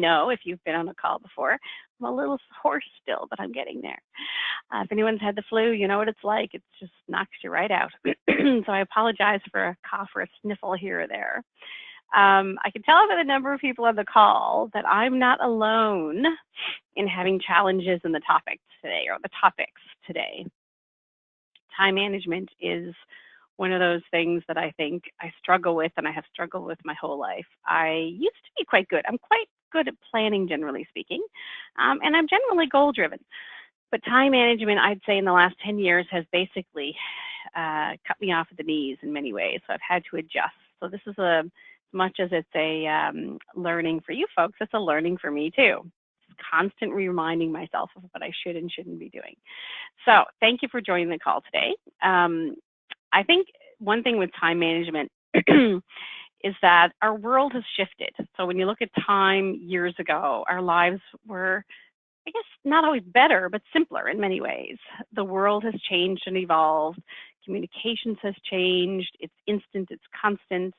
know if you've been on a call before. I'm a little hoarse still, but I'm getting there. If anyone's had the flu, you know what it's like. It just knocks you right out. So I apologize for a cough or a sniffle here or there. I can tell by the number of people on the call that I'm not alone in having challenges in the topic today, or the topics today. Time management is one of those things that I think I struggle with, and I have struggled with my whole life. I used to be quite good. I'm quite good at planning, generally speaking, and I'm generally goal-driven. But time management, I'd say in the last 10 years, has basically cut me off at the knees in many ways. So I've had to adjust. So this is as much as it's a learning for you folks, it's a learning for me too. It's constantly reminding myself of what I should and shouldn't be doing. So thank you for joining the call today. I think one thing with time management is that our world has shifted. So when you look at time years ago, our lives were, I guess, not always better, but simpler in many ways. The world has changed and evolved. Communications has changed. It's instant, it's constant.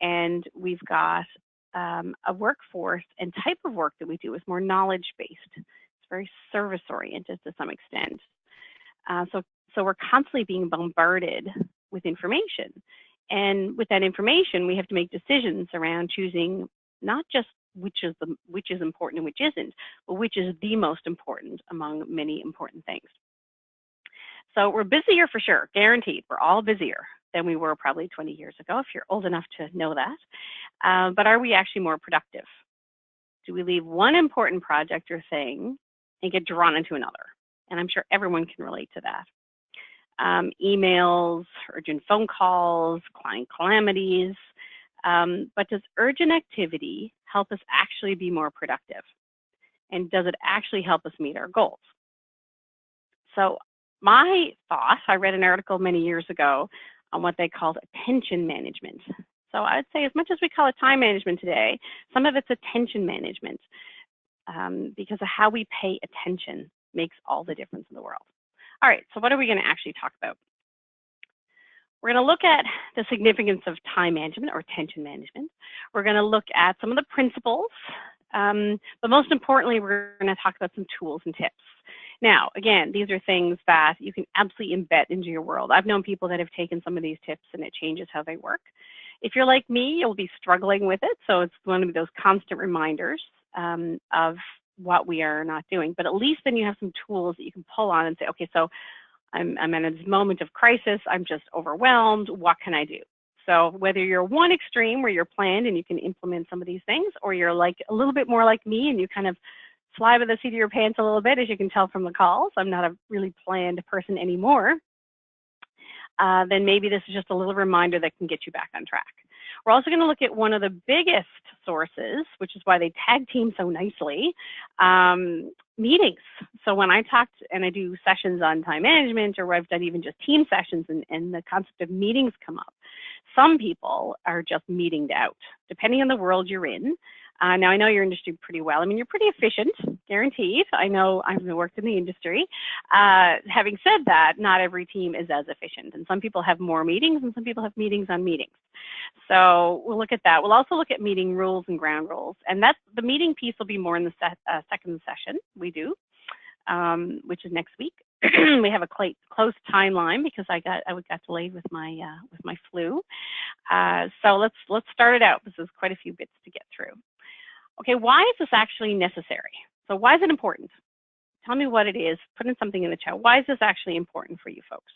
And we've got a workforce and type of work that we do is more knowledge-based. It's very service-oriented to some extent. So we're constantly being bombarded with information. And with that information, we have to make decisions around choosing not just which is important and which isn't, but which is the most important among many important things. So we're busier for sure, guaranteed. We're all busier than we were probably 20 years ago, if you're old enough to know that. But are we actually more productive? Do we leave one important project or thing and get drawn into another? And I'm sure everyone can relate to that. Emails, urgent phone calls, client calamities. But does urgent activity help us actually be more productive? And does it actually help us meet our goals? So my thought, I read an article many years ago on what they called attention management. So I'd say as much as we call it time management today, some of it's attention management because of how we pay attention makes all the difference in the world. All right, so what are we going to actually talk about? We're going to look at the significance of time management or attention management. We're going to look at some of the principles, but most importantly, we're going to talk about some tools and tips. Now, again, these are things that you can absolutely embed into your world. I've known people that have taken some of these tips and it changes how they work. If you're like me, you'll be struggling with it, so it's one of those constant reminders of what we are not doing. But at least then you have some tools that you can pull on and say, okay, so I'm in this moment of crisis, I'm just overwhelmed, what can I do? So whether you're one extreme where you're planned and you can implement some of these things, or you're like a little bit more like me and you kind of fly by the seat of your pants a little bit, as you can tell from the calls, I'm not a really planned person anymore, then maybe this is just a little reminder that can get you back on track. We're also going to look at one of the biggest sources, which is why they tag team so nicely, meetings. So when I talk and I do sessions on time management, or I've done even just team sessions and the concept of meetings come up, some people are just meetinged out, depending on the world you're in. Now, I know your industry pretty well. I mean, you're pretty efficient, guaranteed. I know I've worked in the industry. Having said that, not every team is as efficient. And some people have more meetings and some people have meetings on meetings. So we'll look at that. We'll also look at meeting rules and ground rules. And that's the meeting piece will be more in the second session we do, which is next week. We have a close timeline because I got delayed with my flu. So let's start it out. This is quite a few bits to get through. Okay, why is this actually necessary? So why is it important? Tell me what it is. Put in something in the chat. Why is this actually important for you folks?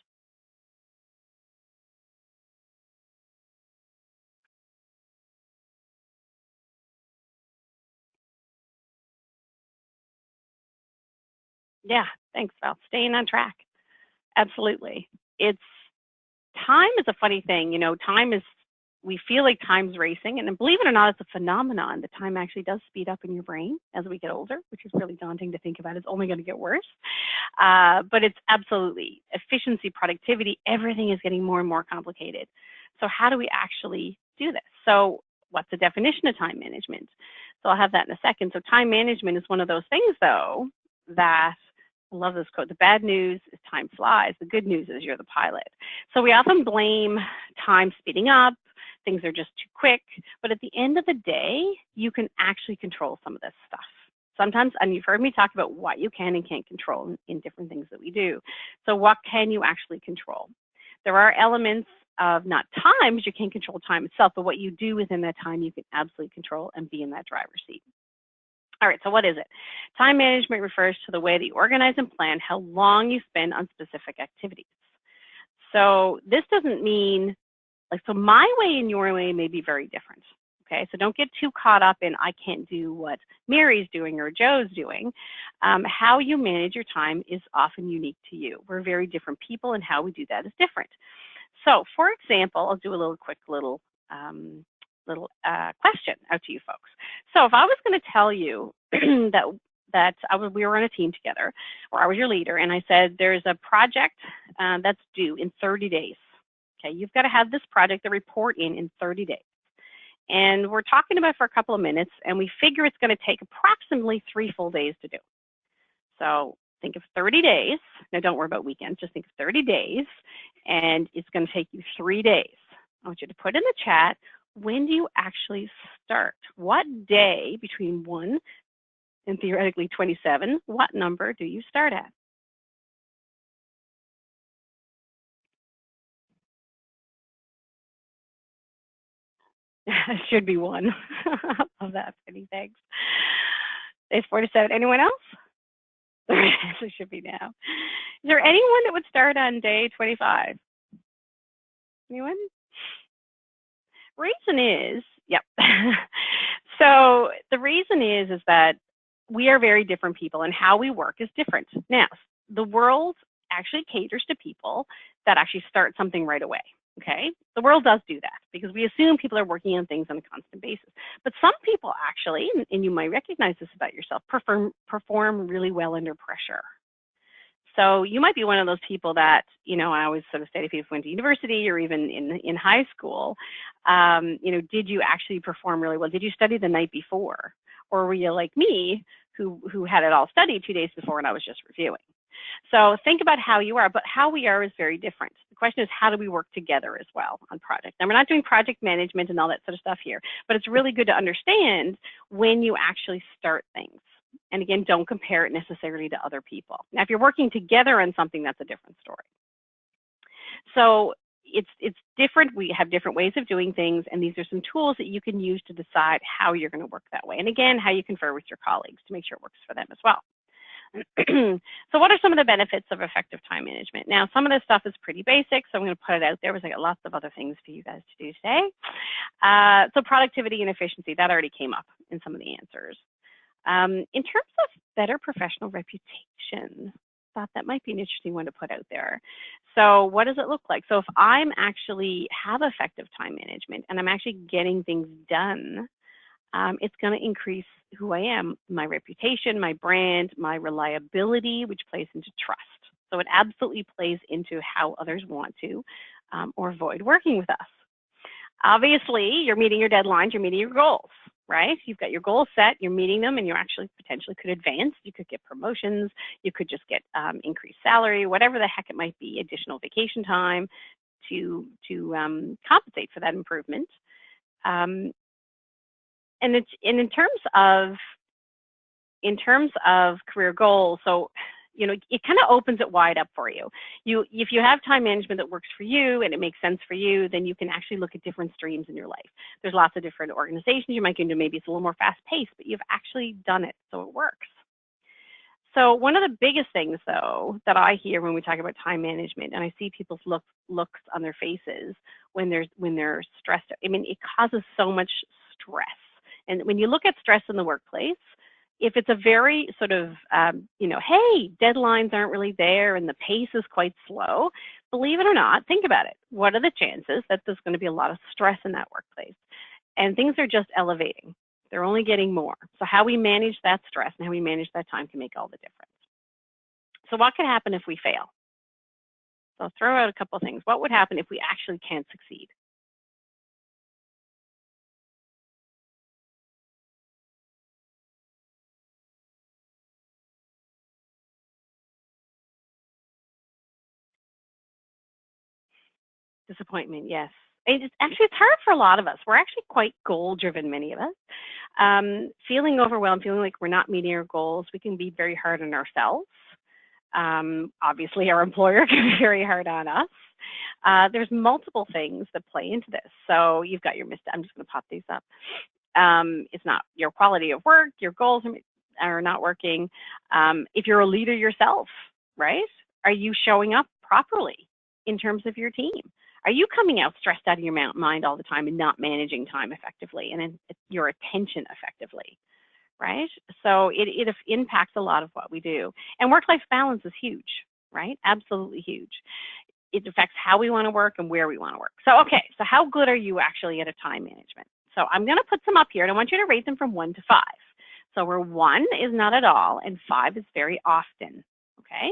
Yeah, thanks, Val. Staying on track. Absolutely. Time is a funny thing. You know, we feel like time's racing, and believe it or not, it's a phenomenon that time actually does speed up in your brain as we get older, which is really daunting to think about. It's only going to get worse. But it's absolutely efficiency, productivity, everything is getting more and more complicated. So how do we actually do this? So what's the definition of time management? So I'll have that in a second. So time management is one of those things, though, that I love this quote. The bad news is time flies. The good news is you're the pilot. So we often blame time speeding up, things are just too quick. But at the end of the day, you can actually control some of this stuff. Sometimes, and you've heard me talk about what you can and can't control in different things that we do. So what can you actually control? There are elements of not time, because you can't control time itself, but what you do within that time, you can absolutely control and be in that driver's seat. All right, so what is it? Time management refers to the way that you organize and plan how long you spend on specific activities. So this doesn't mean, like, so my way and your way may be very different. Okay, so don't get too caught up in I can't do what Mary's doing or Joe's doing. How you manage your time is often unique to you. We're very different people, and how we do that is different. So, for example, I'll do a little quick little question out to you folks. So, if I was going to tell you that we were on a team together, or I was your leader, and I said there's a project that's due in 30 days. Okay, you've got to have this project, the report in 30 days. And we're talking about it for a couple of minutes, and we figure it's going to take approximately 3 full days to do. So think of 30 days. Now, don't worry about weekends. Just think of 30 days, and it's going to take you 3 days. I want you to put in the chat, when do you actually start? What day between 1 and theoretically 27, what number do you start at? It should be 1. Love that, Penny. Thanks. It's 47. Anyone else? It should be now. Is there anyone that would start on day 25? Anyone? Reason is, yep. So the reason is that we are very different people, and how we work is different. Now, the world actually caters to people that actually start something right away. Okay, the world does do that because we assume people are working on things on a constant basis. But some people actually, and you might recognize this about yourself, perform really well under pressure. So you might be one of those people that, you know, I always sort of say to people who went to university or even in high school, you know, did you actually perform really well? Did you study the night before? Or were you like me, who had it all studied 2 days before and I was just reviewing? So think about how you are, but how we are is very different. The question is, how do we work together as well on projects? And we're not doing project management and all that sort of stuff here, but it's really good to understand when you actually start things. And again, don't compare it necessarily to other people. Now, if you're working together on something, that's a different story. So it's different. We have different ways of doing things, and these are some tools that you can use to decide how you're going to work that way. And again, how you confer with your colleagues to make sure it works for them as well. So what are some of the benefits of effective time management? Now, some of this stuff is pretty basic, so I'm going to put it out there because I got lots of other things for you guys to do today. So productivity and efficiency, that already came up in some of the answers. In terms of better professional reputation, thought that might be an interesting one to put out there. So what does it look like? So if I'm actually have effective time management and I'm actually getting things done, it's going to increase who I am, my reputation, my brand, my reliability, which plays into trust. So it absolutely plays into how others want to or avoid working with us. Obviously, you're meeting your deadlines, you're meeting your goals, right? You've got your goals set, you're meeting them, and you actually potentially could advance. You could get promotions, you could just get increased salary, whatever the heck it might be, additional vacation time to compensate for that improvement. And in terms of career goals, so you know, it kind of opens it wide up for you. If you have time management that works for you and it makes sense for you, then you can actually look at different streams in your life. There's lots of different organizations you might get into. Maybe it's a little more fast paced, but you've actually done it, so it works. So one of the biggest things, though, that I hear when we talk about time management, and I see people's looks on their faces when they're stressed. I mean, it causes so much stress. And when you look at stress in the workplace, if it's a very sort of, you know, hey, deadlines aren't really there and the pace is quite slow, believe it or not, think about it. What are the chances that there's going to be a lot of stress in that workplace? And things are just elevating. They're only getting more. So how we manage that stress and how we manage that time can make all the difference. So what could happen if we fail? So I'll throw out a couple of things. What would happen if we actually can't succeed? Disappointment, yes. it's hard for a lot of us. We're actually quite goal-driven, many of us. Feeling overwhelmed, feeling like we're not meeting our goals, we can be very hard on ourselves. Obviously, our employer can be very hard on us. There's multiple things that play into this. So you've got your I'm just going to pop these up. It's not your quality of work, your goals are not working. If you're a leader yourself, right? Are you showing up properly in terms of your team? Are you coming out stressed out of your mind all the time and not managing time effectively and your attention effectively, right? So it impacts a lot of what we do. And work-life balance is huge, right? Absolutely huge. It affects how we want to work and where we want to work. So, okay, so how good are you actually at a time management? So I'm going to put some up here, and I want you to rate them from 1 to 5. So where 1 is not at all, and 5 is very often, okay?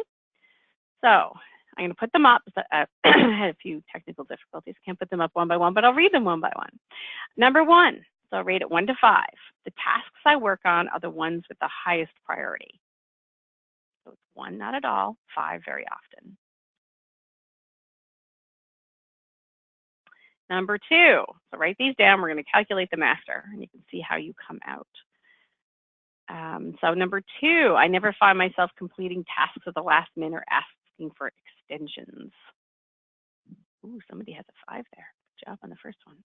So I'm going to put them up. I had a few technical difficulties. Can't put them up one by one, but I'll read them one by one. Number 1, so I'll rate it 1 to 5. The tasks I work on are the ones with the highest priority. So it's 1, not at all, 5, very often. Number 2, so write these down. We're going to calculate them after, and you can see how you come out. So number 2, I never find myself completing tasks at the last minute or asking for extensions. Ooh, somebody has a 5 there. Good job on the first one.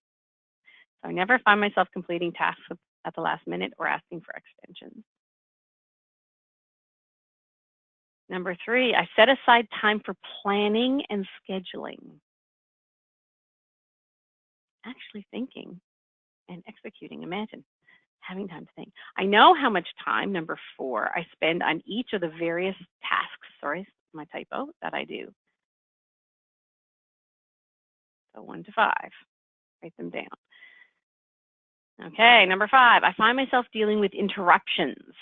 So I never find myself completing tasks at the last minute or asking for extensions. Number 3, I set aside time for planning and scheduling. Actually thinking and executing, imagine having time to think. I know how much time, number 4, I spend on each of the various tasks, sorry, my typo, that I do. So 1 to 5, write them down. Okay, number 5, I find myself dealing with interruptions.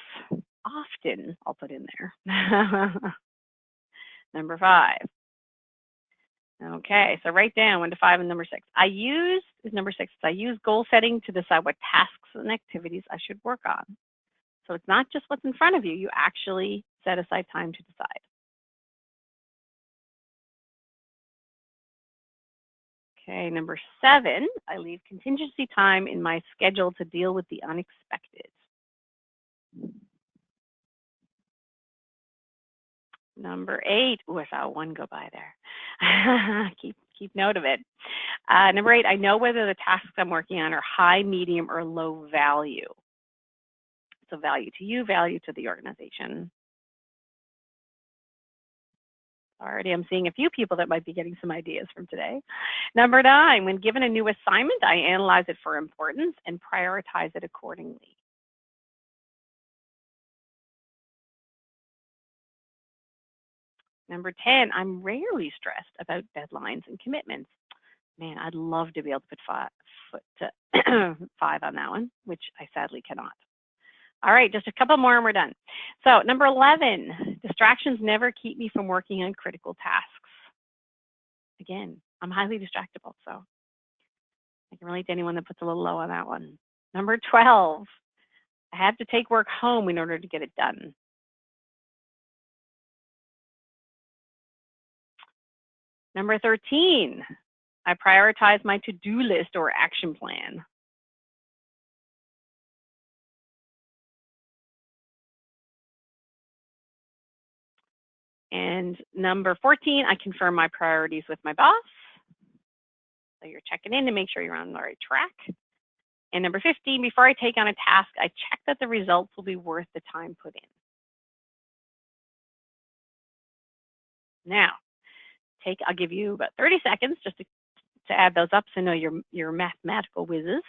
Often, I'll put in there. Number 5. Okay, so write down 1 to 5 and number 6. I use goal setting to decide what tasks and activities I should work on. So it's not just what's in front of you, you actually set aside time to decide. Okay, number 7, I leave contingency time in my schedule to deal with the unexpected. Number 8, ooh, I saw 1 go by there. keep note of it. Number 8, I know whether the tasks I'm working on are high, medium, or low value. So value to you, value to the organization. Already I'm seeing a few people that might be getting some ideas from today. Number 9, when given a new assignment, I analyze it for importance and prioritize it accordingly. Number 10, I'm rarely stressed about deadlines and commitments. Man, I'd love to be able to put 5 on that one, which I sadly cannot. All right, just a couple more and we're done. So number 11, distractions never keep me from working on critical tasks. Again, I'm highly distractible, so I can relate to anyone that puts a little low on that one. Number 12, I have to take work home in order to get it done. Number 13, I prioritize my to-do list or action plan. And number 14, I confirm my priorities with my boss. So you're checking in to make sure you're on the right track. And number 15, before I take on a task, I check that the results will be worth the time put in. Now, I'll give you about 30 seconds just to add those up so I know your mathematical whizzes.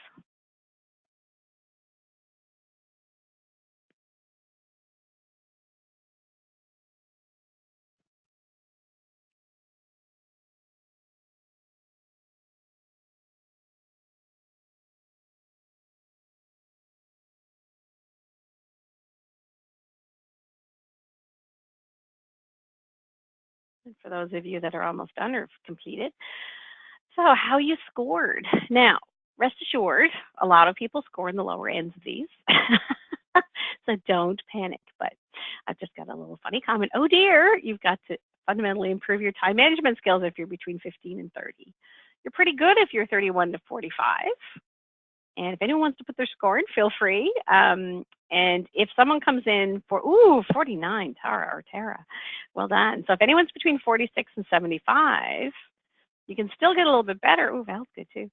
And for those of you that are almost done or completed, so how you scored. Now, rest assured, a lot of people score in the lower ends of these. So don't panic, but I've just got a little funny comment. Oh dear, you've got to fundamentally improve your time management skills if you're between 15 and 30. You're pretty good if you're 31 to 45. And if anyone wants to put their score in, feel free. And if someone comes in for, 49, Tara, well done. So if anyone's between 46 and 75, you can still get a little bit better. Ooh, Val's good too.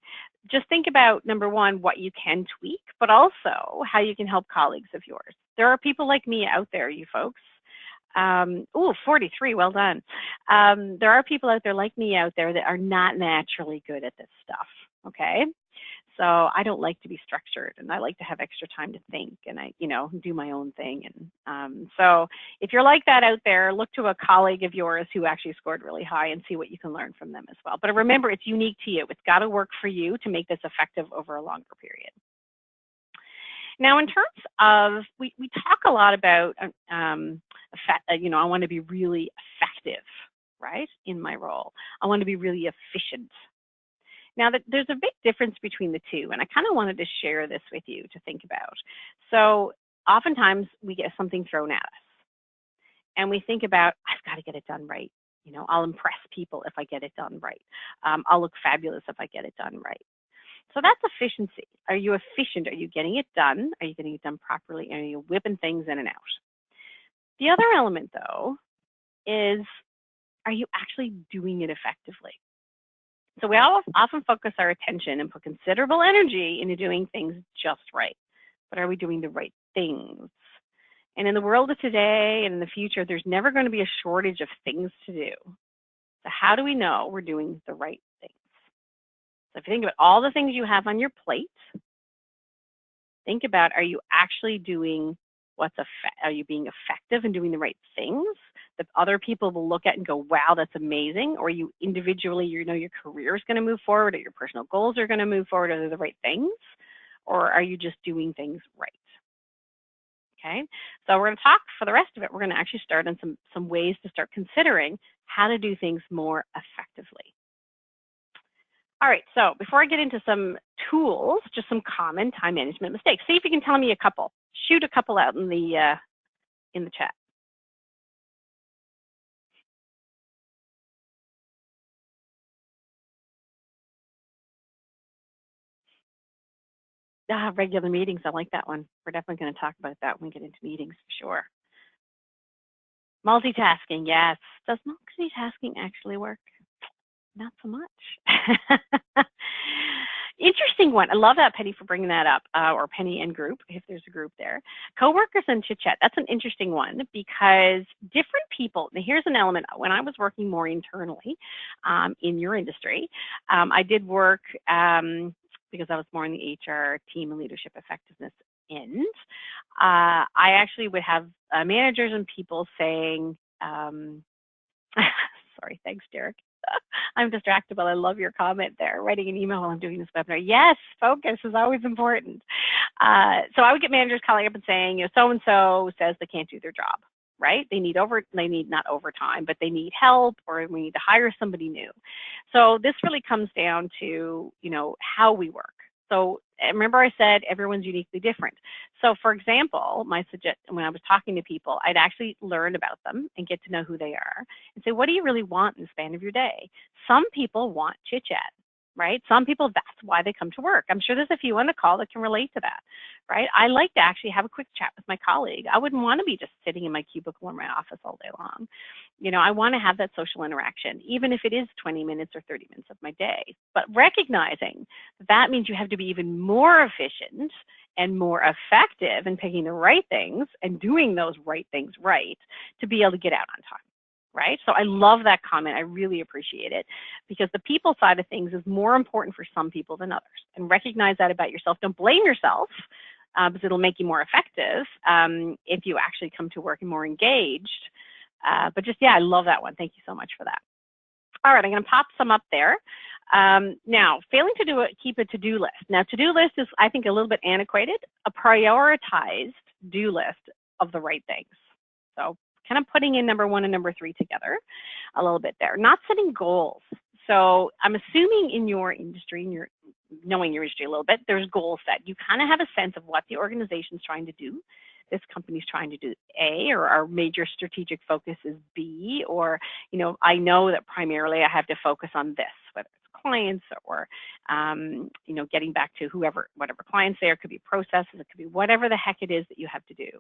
Just think about, number one, what you can tweak, but also how you can help colleagues of yours. There are people like me out there, you folks. 43, well done. There are people out there like me out there that are not naturally good at this stuff, okay? So I don't like to be structured, and I like to have extra time to think, and I, do my own thing. And so if you're like that out there, look to a colleague of yours who actually scored really high and see what you can learn from them as well. But remember, it's unique to you. It's got to work for you to make this effective over a longer period. Now, in terms of, we talk a lot about, I want to be really effective, right, in my role. I want to be really efficient. Now, there's a big difference between the two, and I kind of wanted to share this with you to think about. So oftentimes we get something thrown at us, and we think about, I've got to get it done right. I'll impress people if I get it done right. I'll look fabulous if I get it done right. So that's efficiency. Are you efficient? Are you getting it done? Are you getting it done properly? Are you whipping things in and out? The other element, though, is, are you actually doing it effectively? So we often focus our attention and put considerable energy into doing things just right. But are we doing the right things? And in the world of today and in the future, there's never going to be a shortage of things to do. So how do we know we're doing the right things? So if you think about all the things you have on your plate, think about, are you actually doing are you being effective and doing the right things that other people will look at and go, wow, that's amazing? Or you individually, your career is going to move forward, or your personal goals are going to move forward, are they the right things? Or are you just doing things right? Okay, so we're going to talk for the rest of it. We're going to actually start on some ways to start considering how to do things more effectively. All right, so before I get into some tools, just some common time management mistakes. See if you can tell me a couple. Shoot a couple out in the chat. Regular meetings, I like that one. We're definitely going to talk about that when we get into meetings for sure. Multitasking, yes. Does multitasking actually work? Not so much. Interesting one. I love that, Penny, for bringing that up, or Penny and group, if there's a group there. Coworkers and chit chat. That's an interesting one because different people. Now, here's an element. When I was working more internally in your industry, I did work because I was more in the HR team and leadership effectiveness end. I actually would have managers and people saying, sorry, thanks, Derek. I'm distracted, but I love your comment there. Writing an email while I'm doing this webinar. Yes, focus is always important. So I would get managers calling up and saying, so-and-so says they can't do their job, right? They need not overtime, but they need help, or we need to hire somebody new. So this really comes down to, how we work. So remember I said everyone's uniquely different. So for example, when I was talking to people, I'd actually learn about them and get to know who they are and say, what do you really want in the span of your day? Some people want chit chat, right? Some people, that's why they come to work. I'm sure there's a few on the call that can relate to that, right? I like to actually have a quick chat with my colleague. I wouldn't want to be just sitting in my cubicle or my office all day long. I want to have that social interaction, even if it is 20 minutes or 30 minutes of my day. But recognizing that means you have to be even more efficient and more effective in picking the right things and doing those right things right to be able to get out on time. Right? So I love that comment. I really appreciate it because the people side of things is more important for some people than others. And recognize that about yourself. Don't blame yourself because it'll make you more effective if you actually come to work and more engaged. But just, I love that one. Thank you so much for that. All right, I'm going to pop some up there. Now, failing to keep a to-do list. Now, to-do list is, I think, a little bit antiquated. A prioritized do list of the right things. So kind of putting in number 1 and number 3 together a little bit there. Not setting goals. So I'm assuming in your industry, in your knowing your industry a little bit, there's goal set. You kind of have a sense of what the organization's trying to do. This company's trying to do A, or our major strategic focus is B, or, you know, I know that primarily I have to focus on this, whether it's clients or, you know, getting back to whoever, whatever clients there, it could be processes, it could be whatever the heck it is that you have to do.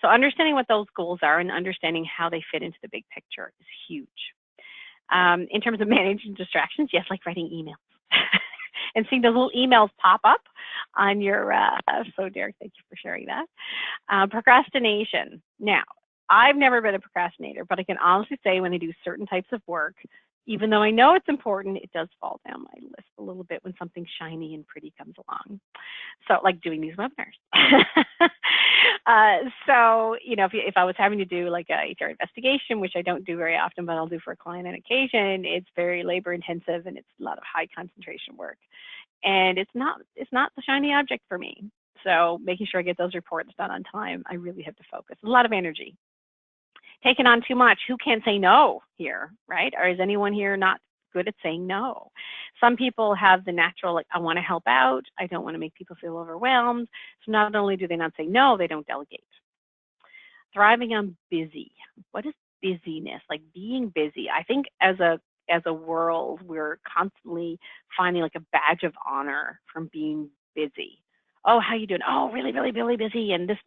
So understanding what those goals are and understanding how they fit into the big picture is huge. In terms of managing distractions, yes, like writing emails. And seeing those little emails pop up on your, so Derek, thank you for sharing that. Procrastination. Now, I've never been a procrastinator, but I can honestly say when I do certain types of work, even though I know it's important, it does fall down my list a little bit when something shiny and pretty comes along. So like doing these webinars. So, you know, if I was having to do like a HR investigation, which I don't do very often, but I'll do for a client on occasion, it's very labor intensive and it's a lot of high concentration work. And it's not the shiny object for me. So making sure I get those reports done on time, I really have to focus. A lot of energy. Taking on too much, who can't say no here, right? Or is anyone here not good at saying no? Some people have the natural, like, I want to help out, I don't want to make people feel overwhelmed. So not only do they not say no, they don't delegate. Thriving on busy. What is busyness? Like being busy. I think as a world, we're constantly finding like a badge of honor from being busy. Oh, how you doing? Oh, really, really, really busy, and this.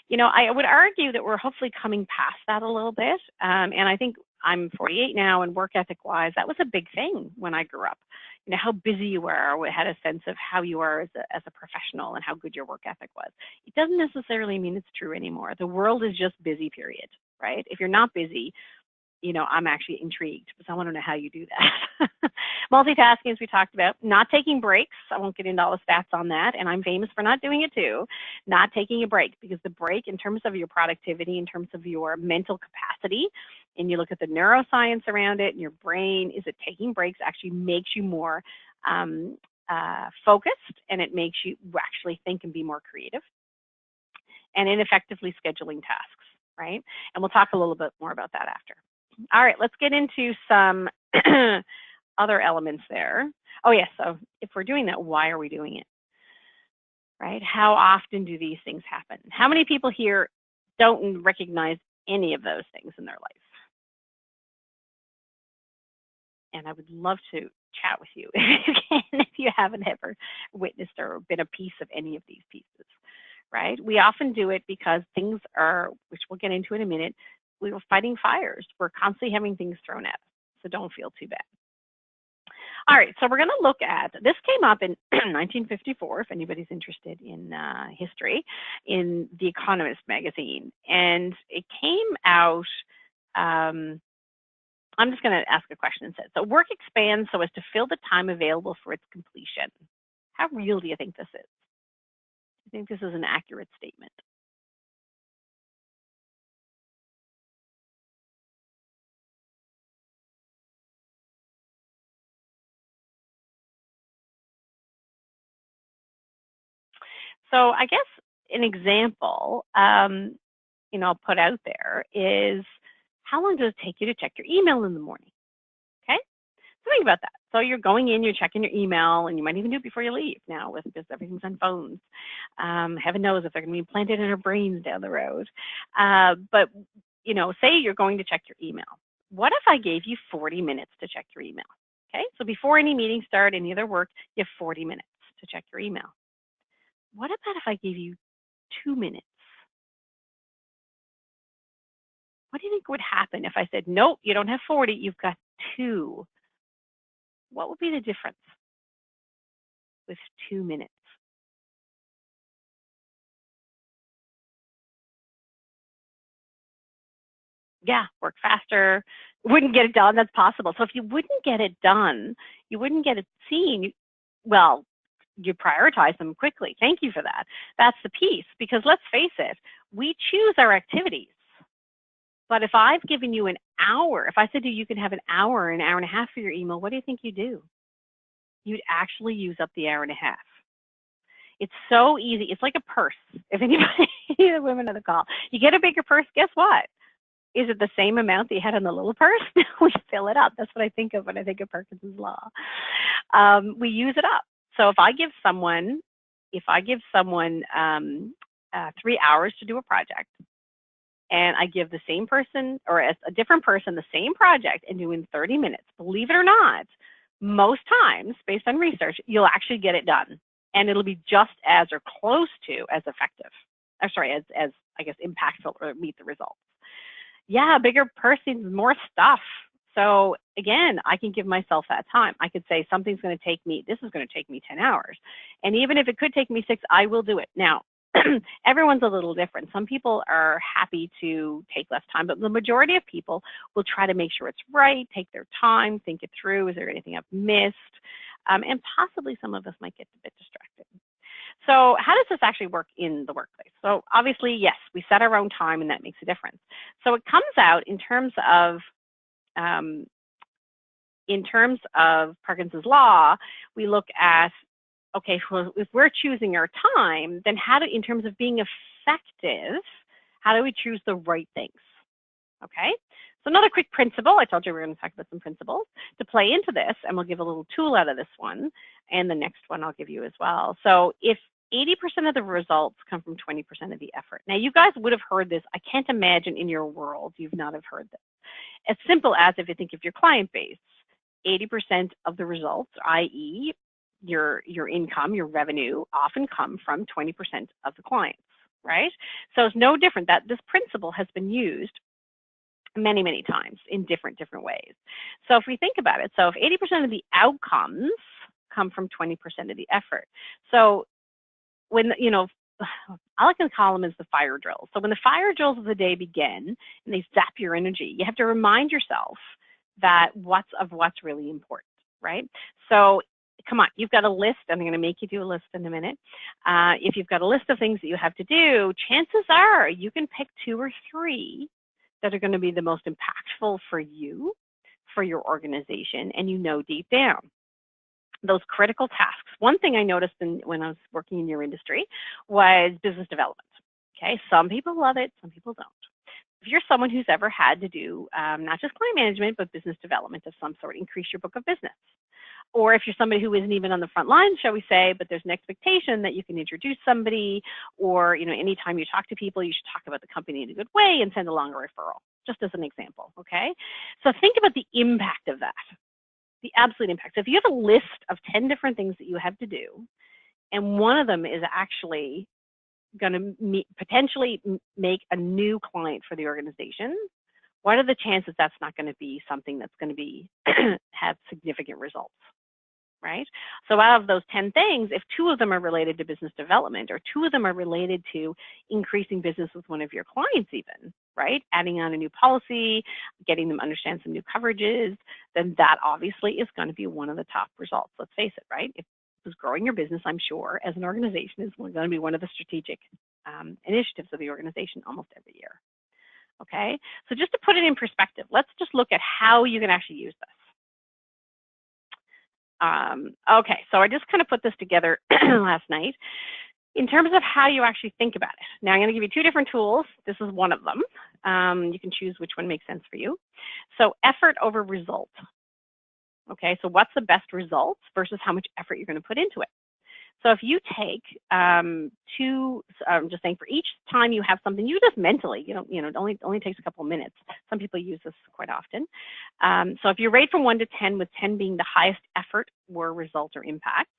You know, I would argue that we're hopefully coming past that a little bit. And I think I'm 48 now, and work ethic-wise, that was a big thing when I grew up. You know, how busy you were, we had a sense of how you are as a professional and how good your work ethic was. It doesn't necessarily mean it's true anymore. The world is just busy, period, right? If you're not busy, you know, I'm actually intrigued because I want to know how you do that. Multitasking, as we talked about, not taking breaks. I won't get into all the stats on that, and I'm famous for not doing it too. Not taking a break, because the break in terms of your productivity, in terms of your mental capacity, and you look at the neuroscience around it and your brain, is that taking breaks actually makes you more focused, and it makes you actually think and be more creative, and ineffectively scheduling tasks, right? And we'll talk a little bit more about that after. All right, let's get into some other elements there. Oh yes, so if we're doing that, why are we doing it? Right? How often do these things happen? How many people here don't recognize any of those things in their life? And I would love to chat with you if you haven't ever witnessed or been a piece of any of these pieces, right? We often do it because things are, which we'll get into in a minute, we were fighting fires. We're constantly having things thrown at us, so don't feel too bad. All right, so we're going to look at, this came up in 1954, if anybody's interested in history, in The Economist magazine. And it came out, I'm just going to ask a question instead. So work expands so as to fill the time available for its completion. How real do you think this is? Do you think this is an accurate statement? So I guess an example, you know, I'll put out there is, how long does it take you to check your email in the morning? Okay, so think about that. So you're going in, you're checking your email, and you might even do it before you leave now, with because everything's on phones. Heaven knows if they're going to be implanted in our brains down the road. But you know, say you're going to check your email. What if I gave you 40 minutes to check your email? Okay, so before any meetings start, any other work, you have 40 minutes to check your email. What about if I gave you 2 minutes? What do you think would happen if I said, nope, you don't have 40, you've got 2? What would be the difference with 2 minutes? Yeah, work faster, wouldn't get it done, that's possible. So if you wouldn't get it done, you wouldn't get it seen, well, you prioritize them quickly. Thank you for that. That's the piece, because let's face it, we choose our activities. But if I've given you an hour, if I said to you, you can have an hour and a half for your email, what do you think you do? You'd actually use up the hour and a half. It's so easy. It's like a purse. If anybody, the women on the call, you get a bigger purse, guess what? Is it the same amount that you had on the little purse? We fill it up. That's what I think of when I think of Parkinson's law. We use it up. So if I give someone 3 hours to do a project, and I give the same person or a different person the same project and do in 30 minutes, believe it or not, most times, based on research, you'll actually get it done. And it'll be just as or close to as effective. Or sorry, as I guess impactful or meet the results. Yeah, a bigger person, more stuff. So again, I can give myself that time. I could say something's going to take me, this is going to take me 10 hours. And even if it could take me 6, I will do it. Now, everyone's a little different. Some people are happy to take less time, but the majority of people will try to make sure it's right, take their time, think it through. Is there anything I've missed? And possibly some of us might get a bit distracted. So how does this actually work in the workplace? So obviously, yes, we set our own time and that makes a difference. So it comes out in terms of Parkinson's law, we look at, okay, well, if we're choosing our time, then in terms of being effective, how do we choose the right things? Okay, so another quick principle, I told you we were going to talk about some principles to play into this, and we'll give a little tool out of this one, and the next one I'll give you as well. So if 80% of the results come from 20% of the effort. Now, you guys would have heard this. I can't imagine in your world you've not have heard this. As simple as if you think of your client base, 80% of the results, i.e., your income, your revenue, often come from 20% of the clients, right? So it's no different. That this principle has been used many, many times in different ways. So if we think about it, so if 80% of the outcomes come from 20% of the effort. So when, I like to call them as the fire drills. So when the fire drills of the day begin and they zap your energy, you have to remind yourself that what's really important, right? So come on, you've got a list. I'm going to make you do a list in a minute. If you've got a list of things that you have to do, chances are you can pick 2 or 3 that are going to be the most impactful for you, for your organization, and deep down. Those critical tasks. One thing I noticed when I was working in your industry was business development. Okay, some people love it, some people don't. If you're someone who's ever had to do not just client management, but business development of some sort, increase your book of business. Or if you're somebody who isn't even on the front line, shall we say, but there's an expectation that you can introduce somebody, or anytime you talk to people, you should talk about the company in a good way and send along a referral, just as an example, okay? So think about the impact of that, the absolute impact. So if you have a list of 10 different things that you have to do, and one of them is actually going to potentially make a new client for the organization, what are the chances that's not going to be something that's going to be have significant results, right? So out of those 10 things, if 2 of them are related to business development, or 2 of them are related to increasing business with one of your clients even, right? Adding on a new policy, getting them to understand some new coverages, then that obviously is going to be one of the top results. Let's face it, right? If it was growing your business, I'm sure, as an organization, is going to be one of the strategic initiatives of the organization almost every year. Okay, so just to put it in perspective, let's just look at how you can actually use this. Okay, so I just kind of put this together last night in terms of how you actually think about it. Now I'm going to give you 2 different tools. This is one of them. You can choose which one makes sense for you. So effort over result. Okay, so what's the best results versus how much effort you're going to put into it. So if you take just saying for each time you have something, you just mentally, it only takes a couple of minutes. Some people use this quite often. So if you rate from 1 to 10, with 10 being the highest effort or result or impact,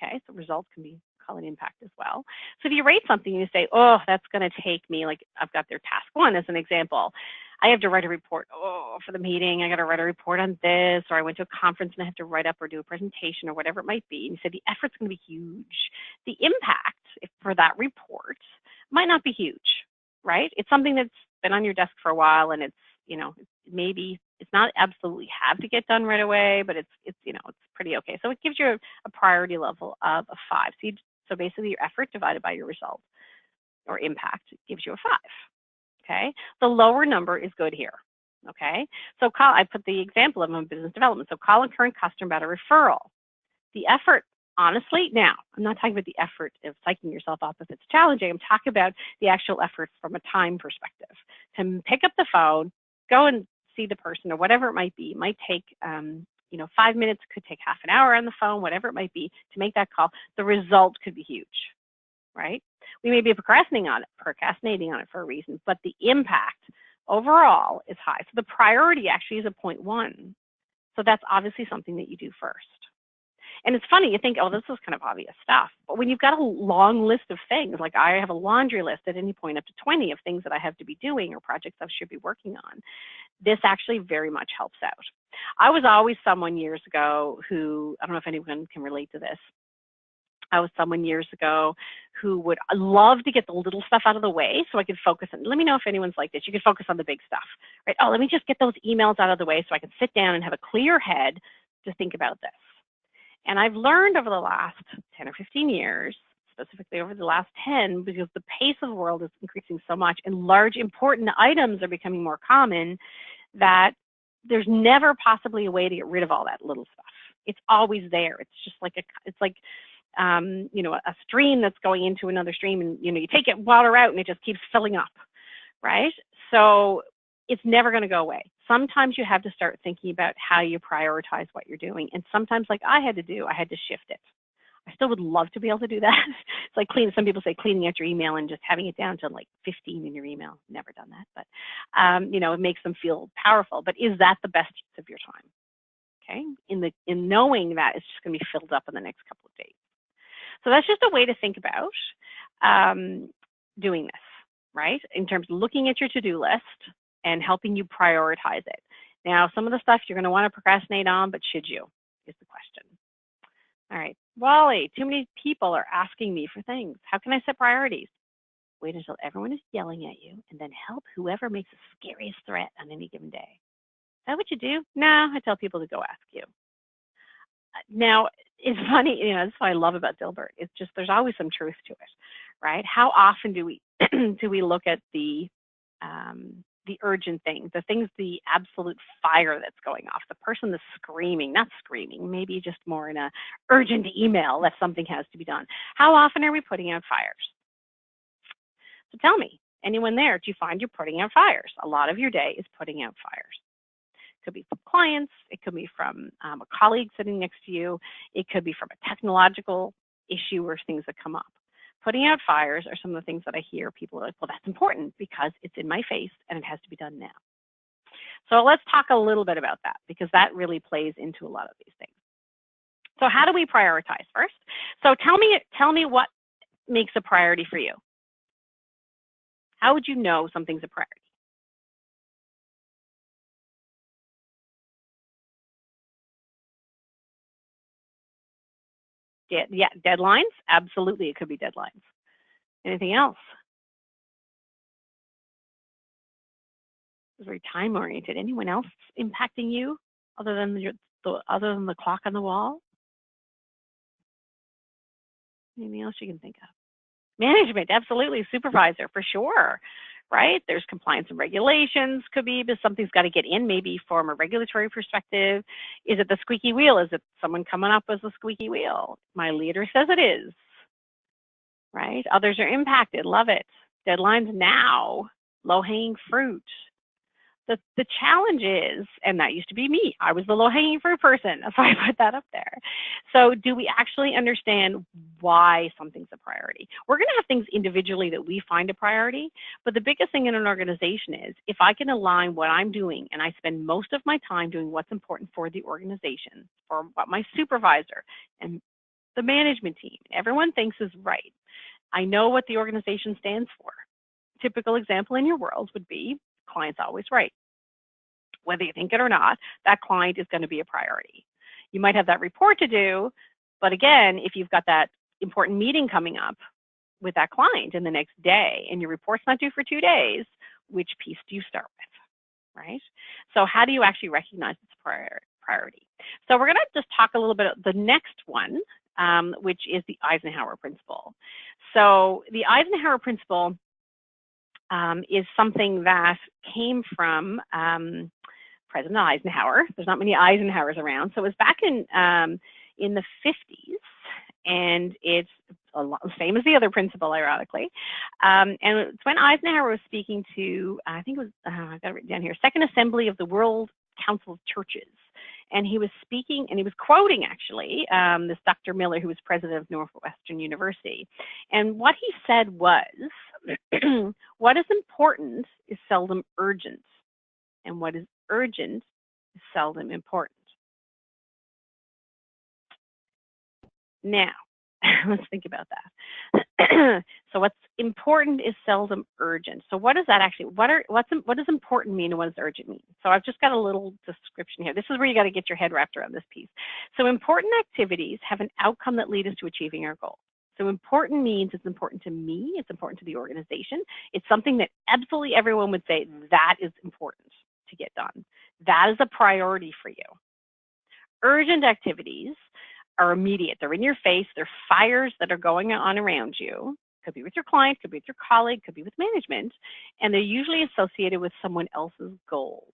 okay, so results can be called an impact as well. So if you rate something and you say, oh, that's going to take me, like I've got their task 1 as an example. I have to write a report, for the meeting, I got to write a report on this, or I went to a conference and I have to write up or do a presentation or whatever it might be. And you said the effort's going to be huge. The impact for that report might not be huge, right? It's something that's been on your desk for a while, and it's, maybe it's not absolutely have to get done right away, but it's pretty okay. So it gives you a priority level of a 5. So basically your effort divided by your result or impact gives you a 5. Okay, the lower number is good here. Okay, so I put the example of a business development. So call a current customer about a referral. The effort, honestly, now I'm not talking about the effort of psyching yourself up if it's challenging. I'm talking about the actual effort from a time perspective. To pick up the phone, go and see the person or whatever it might be. It might take 5 minutes, could take half an hour on the phone, whatever it might be, to make that call. The result could be huge, right? We may be procrastinating on it for a reason, but the impact overall is high. So the priority actually is a 0.1. So that's obviously something that you do first. And it's funny, you think, oh, this is kind of obvious stuff. But when you've got a long list of things, like I have a laundry list at any point up to 20 of things that I have to be doing or projects I should be working on, this actually very much helps out. I was always someone years ago who, I don't know if anyone can relate to this, I was someone years ago who would love to get the little stuff out of the way so I could focus on, let me know if anyone's like this, you can focus on the big stuff, right? Oh, let me just get those emails out of the way so I can sit down and have a clear head to think about this. And I've learned over the last 10 or 15 years, specifically over the last 10, because the pace of the world is increasing so much and large important items are becoming more common, that there's never possibly a way to get rid of all that little stuff. It's always there. It's just like a stream that's going into another stream, and you take it water out and it just keeps filling up, right? So it's never going to go away. Sometimes you have to start thinking about how you prioritize what you're doing. And sometimes, like I had to shift it. I still would love to be able to do that. It's like some people say cleaning out your email and just having it down to like 15 in your email. Never done that, but it makes them feel powerful. But is that the best use of your time? Okay, in knowing that it's just going to be filled up in the next couple of days. So that's just a way to think about doing this, right? In terms of looking at your to-do list and helping you prioritize it. Now, some of the stuff you're going to want to procrastinate on, but should you, is the question. All right, Wally, too many people are asking me for things. How can I set priorities? Wait until everyone is yelling at you and then help whoever makes the scariest threat on any given day. Is that what you do? No, I tell people to go ask you. Now, it's funny, that's what I love about Dilbert. It's just there's always some truth to it, right? How often do we do we look at the urgent things, the absolute fire that's going off, the person that's screaming, not screaming, maybe just more in a urgent email that something has to be done. How often are we putting out fires? So tell me, anyone there, do you find you're putting out fires? A lot of your day is putting out fires. It could be from clients, it could be from a colleague sitting next to you, it could be from a technological issue or things that come up. Putting out fires are some of the things that I hear people are like, well, that's important because it's in my face and it has to be done now. So let's talk a little bit about that, because that really plays into a lot of these things. So how do we prioritize first? So tell me what makes a priority for you. How would you know something's a priority? Yeah, deadlines. Absolutely, it could be deadlines. Anything else? It's very time oriented. Anyone else impacting you other than the clock on the wall? Anything else you can think of? Management, absolutely. Supervisor, for sure. Right? There's compliance and regulations, could be, but something's got to get in, maybe from a regulatory perspective. Is it the squeaky wheel? Is it someone coming up as a squeaky wheel? My leader says it is. Right? Others are impacted. Love it. Deadlines now. Low-hanging fruit. The challenge is, and that used to be me, I was the low-hanging fruit person, that's why I put that up there. So do we actually understand why something's a priority? We're going to have things individually that we find a priority, but the biggest thing in an organization is if I can align what I'm doing and I spend most of my time doing what's important for the organization, for what my supervisor and the management team, everyone thinks is right. I know what the organization stands for. Typical example in your world would be client's always right. Whether you think it or not, that client is going to be a priority. You might have that report to do, but again, if you've got that important meeting coming up with that client in the next day and your report's not due for 2 days, which piece do you start with, right? So how do you actually recognize it's a priority? So we're going to just talk a little bit about the next one, which is the Eisenhower Principle. So the Eisenhower Principle is something that came from President Eisenhower. There's not many Eisenhowers around, so it was back in the 50s, and it's same as the other principle, ironically. And it's when Eisenhower was speaking to, I think it was, I've got it written down here, Second Assembly of the World Council of Churches and he was speaking, and he was quoting actually this Dr. Miller, who was president of Northwestern University. And what he said was, what is important is seldom urgent, and what is urgent is seldom important. Now, let's think about that. So what's important is seldom urgent. So what does that actually, what does important mean and what does urgent mean? So I've just got a little description here. This is where you got to get your head wrapped around this piece. So important activities have an outcome that lead us to achieving our goal. So important means it's important to me, it's important to the organization. It's something that absolutely everyone would say that is important to get done. That is a priority for you. Urgent activities are immediate. They're in your face. They're fires that are going on around you. Could be with your client, could be with your colleague, could be with management, and they're usually associated with someone else's goals.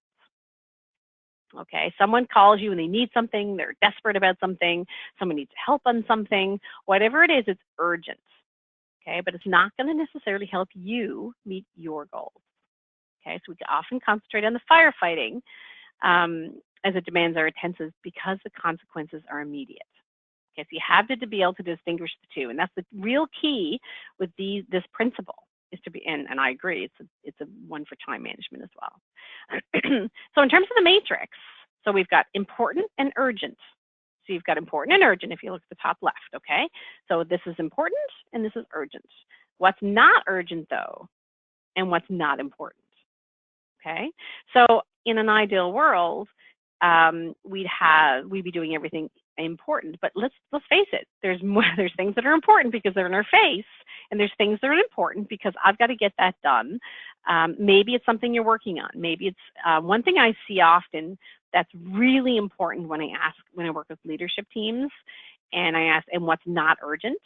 Okay, someone calls you and they need something, they're desperate about something, someone needs help on something, whatever it is, it's urgent. Okay, but it's not going to necessarily help you meet your goals. Okay, so we often concentrate on the firefighting as it demands our attention because the consequences are immediate. Okay, so you have to be able to distinguish the two, and that's the real key with this principle is to be, and I agree, it's a one for time management as well. So in terms of the matrix, so we've got important and urgent. So you've got important and urgent if you look at the top left, okay? So this is important and this is urgent. What's not urgent though, and what's not important, okay? So in an ideal world, we'd be doing everything important, but let's face it, there's things that are important because they're in our face, and there's things that are important because I've got to get that done. Maybe it's something you're working on. Maybe it's one thing I see often that's really important when I work with leadership teams, and I ask, and what's not urgent?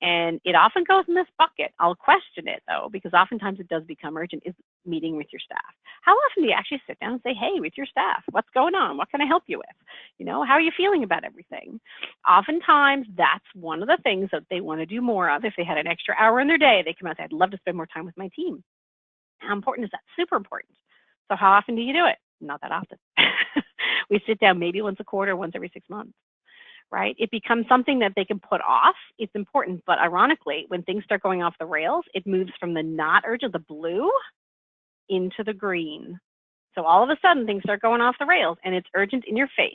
And it often goes in this bucket. I'll question it though, because oftentimes it does become urgent, is meeting with your staff. How often do you actually sit down and say, hey, with your staff, what's going on? What can I help you with? You know, how are you feeling about everything? Oftentimes that's one of the things that they want to do more of. If they had an extra hour in their day, they come out and say, I'd love to spend more time with my team. How important is that? Super important. So how often do you do it? Not that often. We sit down maybe once a quarter, once every 6 months. Right? It becomes something that they can put off. It's important, but ironically, when things start going off the rails, it moves from the not urgent, the blue, into the green. So all of a sudden, things start going off the rails, and it's urgent in your face.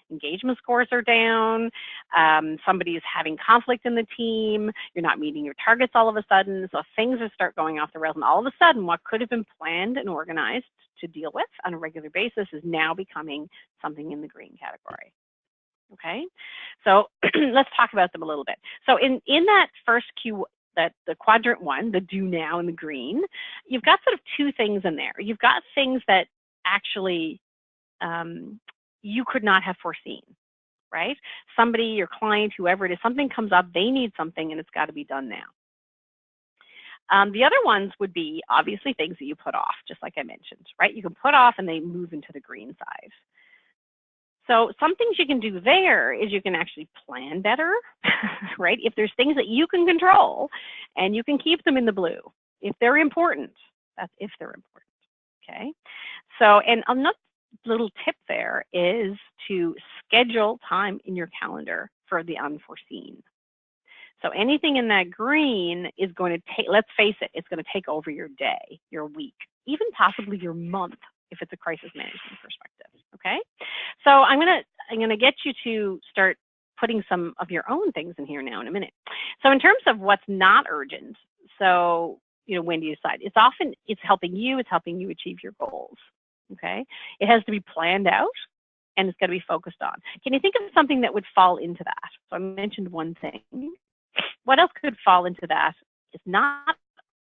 Engagement scores are down. Somebody is having conflict in the team. You're not meeting your targets all of a sudden. So things start going off the rails, and all of a sudden, what could have been planned and organized to deal with on a regular basis is now becoming something in the green category. Okay, so let's talk about them a little bit. So in that first the quadrant one, the do now in the green, you've got sort of two things in there. You've got things that actually you could not have foreseen, right? Somebody, your client, whoever it is, something comes up, they need something, and it's got to be done now. The other ones would be obviously things that you put off, just like I mentioned, right? You can put off and they move into the green side. So some things you can do there is you can actually plan better, right? If there's things that you can control and you can keep them in the blue, if they're important, that's if they're important, okay? So, and another little tip there is to schedule time in your calendar for the unforeseen. So anything in that green is going to take, let's face it, it's going to take over your day, your week, even possibly your month if it's a crisis management perspective, okay? So I'm gonna get you to start putting some of your own things in here now in a minute. So in terms of what's not urgent, so you know, when do you decide? It's helping you achieve your goals, okay? It has to be planned out and it's got to be focused on. Can you think of something that would fall into that? So I mentioned one thing. What else could fall into that? It's not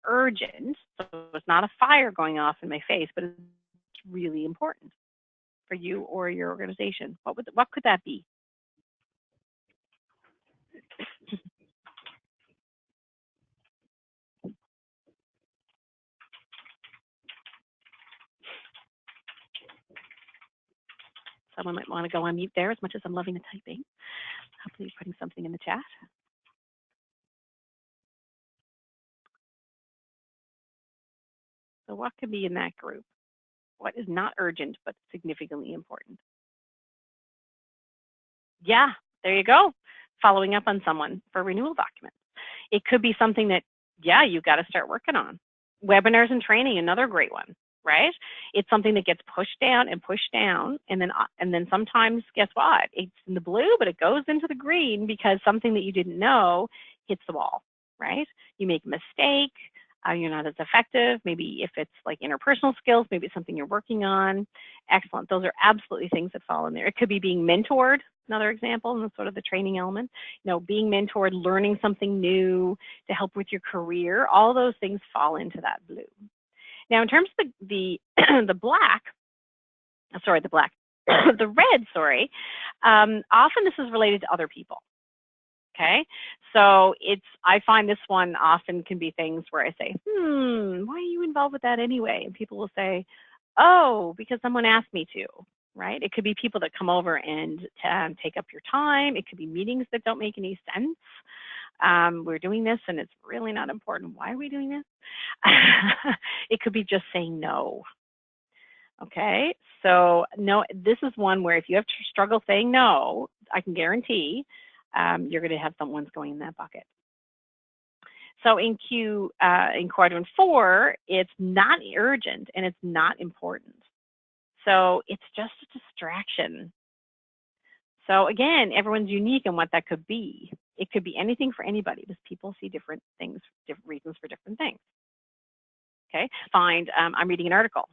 urgent, so it's not a fire going off in my face, but it's really important for you or your organization. What could that be? Someone might want to go on mute there as much as I'm loving the typing. Hopefully you're putting something in the chat. So what could be in that group? What is not urgent but significantly important? Yeah, there you go. Following up on someone for renewal documents. It could be something that, yeah, you got to start working on. Webinars and training, another great one, right? It's something that gets pushed down, and then sometimes, guess what? It's in the blue, but it goes into the green because something that you didn't know hits the wall, right? You make a mistake, you're not as effective. Maybe if it's like interpersonal skills, maybe it's something you're working on. Excellent. Those are absolutely things that fall in there. It could be being mentored, another example, and sort of the training element. Being mentored, learning something new to help with your career. All those things fall into that blue. Now, in terms of the black, the red, sorry, often this is related to other people. Okay, so I find this one often can be things where I say, why are you involved with that anyway? And people will say, oh, because someone asked me to, right? It could be people that come over and take up your time. It could be meetings that don't make any sense. We're doing this and it's really not important. Why are we doing this? It could be just saying no. Okay, so no, this is one where if you have to struggle saying no, I can guarantee you're going to have someone's going in that bucket. So in quadrant 4, it's not urgent and it's not important. So it's just a distraction. So again, everyone's unique in what that could be. It could be anything for anybody because people see different things, different reasons for different things. Okay, I'm reading an article.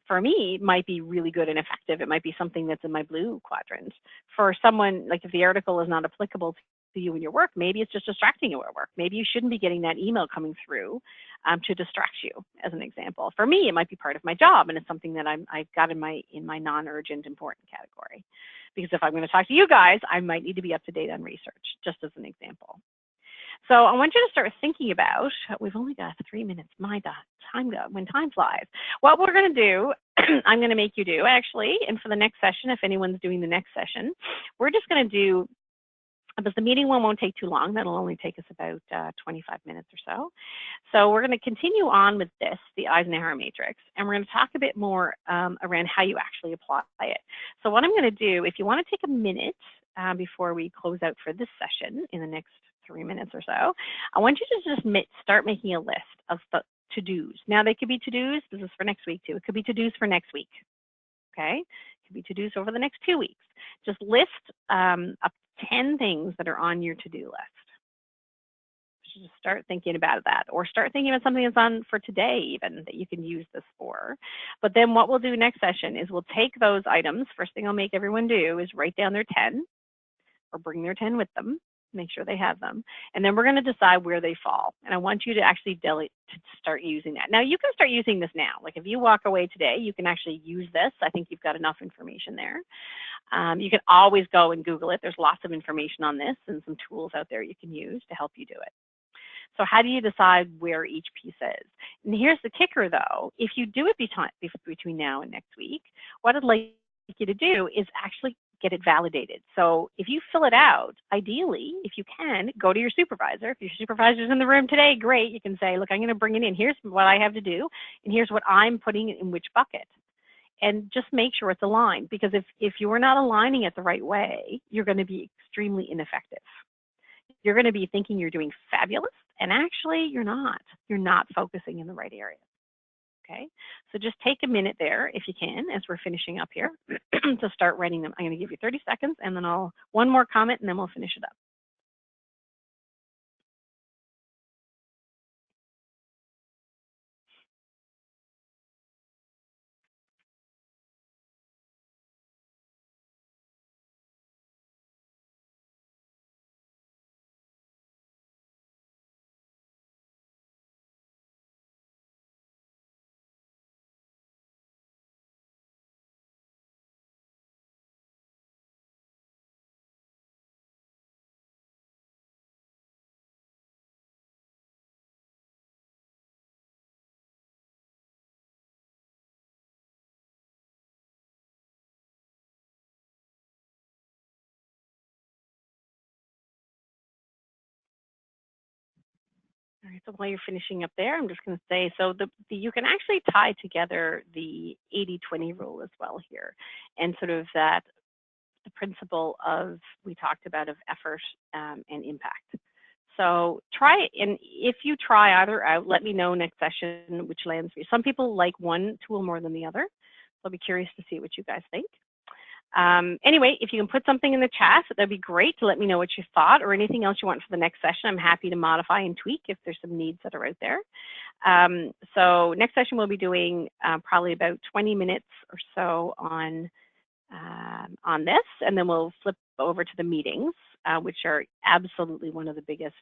For me, it might be really good and effective. It might be something that's in my blue quadrant. For someone, like if the article is not applicable to you in your work, maybe it's just distracting you at work. Maybe you shouldn't be getting that email coming through to distract you, as an example. For me, it might be part of my job, and it's something that I've got in my non-urgent important category. Because if I'm going to talk to you guys, I might need to be up to date on research, just as an example. So I want you to start thinking about, we've only got 3 minutes, my time go, when time flies. What we're going to do, I'm going to make you do actually, and for the next session, if anyone's doing the next session, we're just going to do, but the meeting one won't take too long. That'll only take us about 25 minutes or so. So we're going to continue on with this, the Eisenhower matrix, and we're going to talk a bit more around how you actually apply it. So what I'm going to do, if you want to take a minute before we close out for this session in the next 3 minutes or so, I want you to just start making a list of the to-dos. Now they could be to-dos, this is for next week too. It could be to-dos for next week, okay? It could be to-dos over the next 2 weeks. Just list up 10 things that are on your to-do list. Just start thinking about that, or start thinking about something that's on for today even that you can use this for. But then what we'll do next session is we'll take those items. First thing I'll make everyone do is write down their 10 or bring their 10 with them. Make sure they have them. And then we're going to decide where they fall. And I want you to actually start using that. Now, you can start using this now. Like if you walk away today, you can actually use this. I think you've got enough information there. You can always go and Google it. There's lots of information on this and some tools out there you can use to help you do it. So how do you decide where each piece is? And here's the kicker, though. If you do it between now and next week, what I'd like you to do is actually get it validated. So if you fill it out, ideally, if you can, go to your supervisor. If your supervisor's in the room today, great. You can say, look, I'm going to bring it in. Here's what I have to do, and here's what I'm putting in which bucket. And just make sure it's aligned, because if you're not aligning it the right way, you're going to be extremely ineffective. You're going to be thinking you're doing fabulous, and actually you're not. You're not focusing in the right area. Okay, so just take a minute there, if you can, as we're finishing up here, to start writing them. I'm going to give you 30 seconds, and then one more comment, and then we'll finish it up. All right, so while you're finishing up there, I'm just going to say, so you can actually tie together the 80-20 rule as well here, and sort of that the principle of, we talked about, of effort and impact. So try, and if you try either out, let me know next session which lands for you. Some people like one tool more than the other. So I'll be curious to see what you guys think. Anyway, if you can put something in the chat, that'd be great to let me know what you thought, or anything else you want for the next session. I'm happy to modify and tweak if there's some needs that are out there. So next session we'll be doing probably about 20 minutes or so on this, and then we'll flip over to the meetings, which are absolutely one of the biggest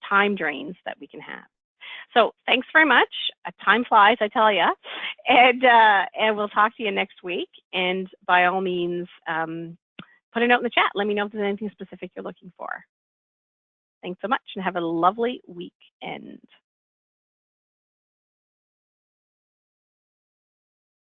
time drains that we can have. So thanks very much. Time flies, I tell you, and we'll talk to you next week. And by all means, put a note in the chat. Let me know if there's anything specific you're looking for. Thanks so much, and have a lovely weekend.